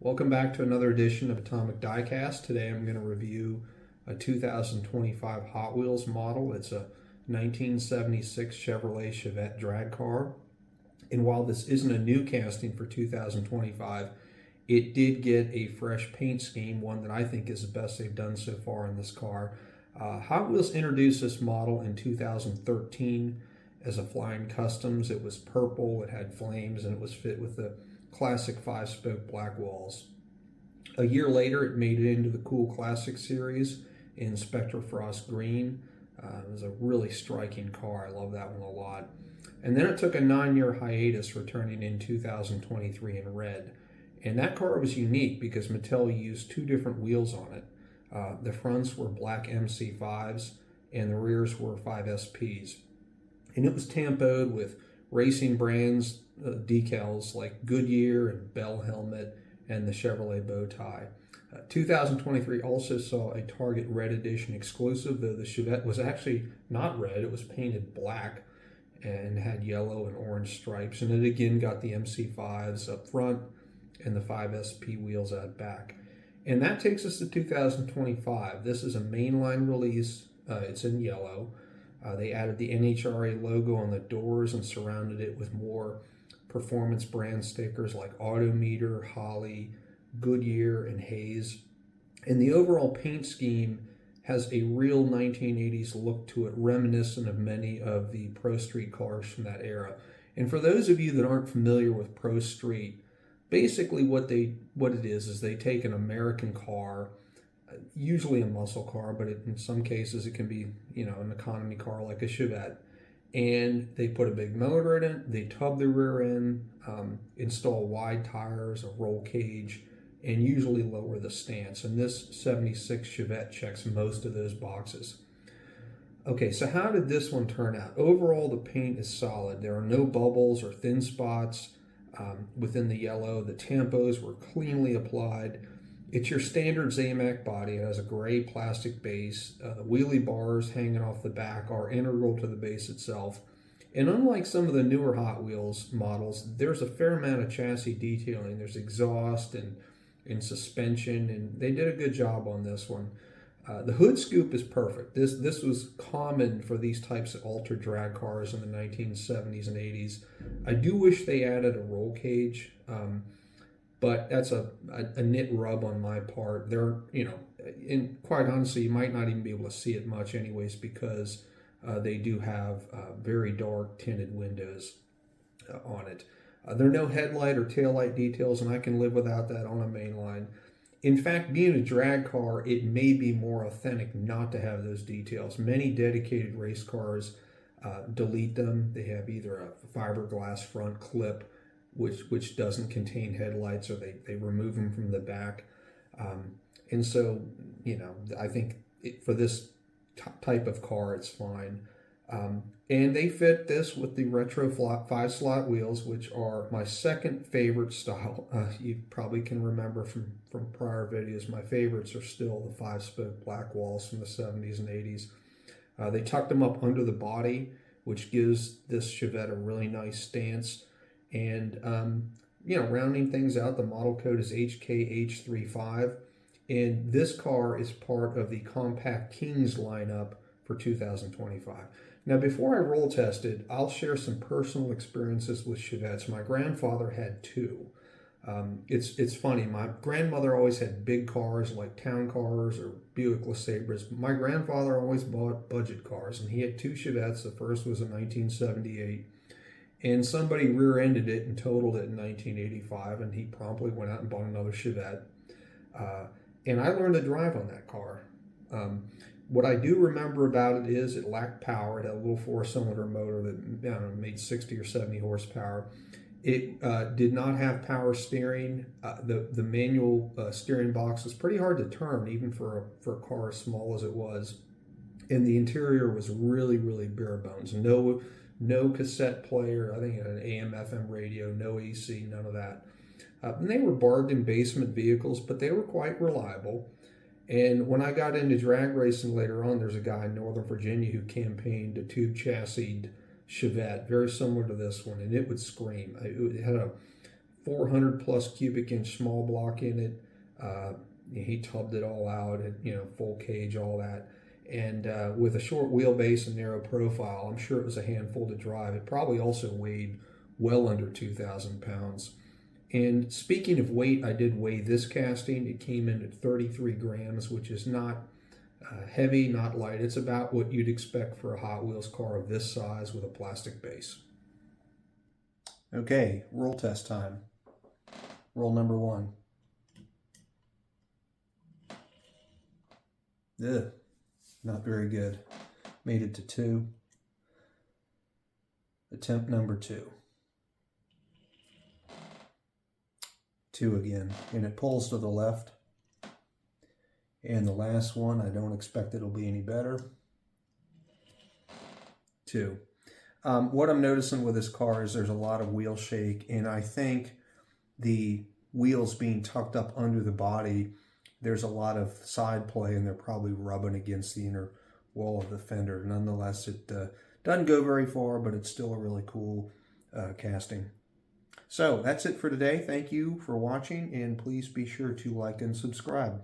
Welcome back to another edition of Atomic Diecast. Today I'm going to review a 2025 Hot Wheels model. It's a 1976 Chevrolet Chevette drag car. And while this isn't a new casting for 2025, it did get a fresh paint scheme, one that I think is the best they've done so far in this car. Hot Wheels introduced this model in 2013 as a Flying Customs. It was purple, it had flames, and it was fit with the classic 5-spoke black walls. A year later, it made it into the Cool Classic series in Spectre Frost Green. It was a really striking car. I love that one a lot. And then it took a 9-year hiatus, returning in 2023 in red. And that car was unique because Mattel used two different wheels on it. The fronts were black MC5s and the rears were 5SPs. And it was tampoed with racing brands decals like Goodyear and Bell helmet and the Chevrolet bow tie. 2023 also saw a Target Red Edition exclusive, though the Chevette was actually not red. It was painted black and had yellow and orange stripes. And it again got the MC5s up front and the 5SP wheels out back. And that takes us to 2025. This is a mainline release. It's in yellow. They added the NHRA logo on the doors and surrounded it with more performance brand stickers like Autometer, Holley, Goodyear, and Hayes. And the overall paint scheme has a real 1980s look to it, reminiscent of many of the Pro Street cars from that era. And for those of you that aren't familiar with Pro Street, basically what it is they take an American car, usually a muscle car, but in some cases it can be, an economy car like a Chevette, and they put a big motor in it, they tub the rear end, install wide tires, a roll cage, and usually lower the stance. And this 76 Chevette checks most of those boxes. Okay, so how did this one turn out? Overall, the paint is solid. There are no bubbles or thin spots within the yellow. The tampos were cleanly applied. It's your standard Zamac body. It has a gray plastic base. The wheelie bars hanging off the back are integral to the base itself. And unlike some of the newer Hot Wheels models, there's a fair amount of chassis detailing. There's exhaust and suspension, and they did a good job on this one. The hood scoop is perfect. This was common for these types of ultra drag cars in the 1970s and 80s. I do wish they added a roll cage. But that's a nit rub on my part. And quite honestly, you might not even be able to see it much anyways, because they do have very dark tinted windows on it. There are no headlight or taillight details, and I can live without that on a mainline. In fact, being a drag car, it may be more authentic not to have those details. Many dedicated race cars delete them. They have either a fiberglass front clip, which doesn't contain headlights, or they remove them from the back. And so, I think for this type of car, it's fine. And they fit this with the retro 5-slot wheels, which are my second favorite style. You probably can remember from prior videos, my favorites are still the 5-spoke black walls from the 70s and 80s. They tucked them up under the body, which gives this Chevette a really nice stance. And, rounding things out, the model code is HKH35. And this car is part of the Compact Kings lineup for 2025. Now, before I roll tested, I'll share some personal experiences with Chevettes. My grandfather had two. It's funny. My grandmother always had big cars like town cars or Buick LeSabres. My grandfather always bought budget cars, and he had two Chevettes. The first was in 1978. And somebody rear-ended it and totaled it in 1985, and he promptly went out and bought another Chevette. And I learned to drive on that car. What I do remember about it is it lacked power. It had a little 4-cylinder motor that made 60 or 70 horsepower. It did not have power steering. The manual steering box was pretty hard to turn, even for a car as small as it was. And the interior was really, really bare bones. No cassette player. I think it had an AM/FM radio, no AC, none of that. And they were bargain basement vehicles, but they were quite reliable. And when I got into drag racing later on, there's a guy in Northern Virginia who campaigned a tube chassis Chevette, very similar to this one, and it would scream. It had a 400 plus cubic inch small block in it. He tubbed it all out, and full cage, all that. And with a short wheelbase and narrow profile, I'm sure it was a handful to drive. It probably also weighed well under 2,000 pounds. And speaking of weight, I did weigh this casting. It came in at 33 grams, which is not heavy, not light. It's about what you'd expect for a Hot Wheels car of this size with a plastic base. Okay, roll test time. Roll number 1. Ugh, not very good. Made it to 2. Attempt number 2. 2 again, and it pulls to the left. And the last one, I don't expect it'll be any better. 2. What I'm noticing with this car is there's a lot of wheel shake, and I think the wheels being tucked up under the body, there's a lot of side play, and they're probably rubbing against the inner wall of the fender. Nonetheless, it doesn't go very far, but it's still a really cool casting. So that's it for today. Thank you for watching, and please be sure to like and subscribe.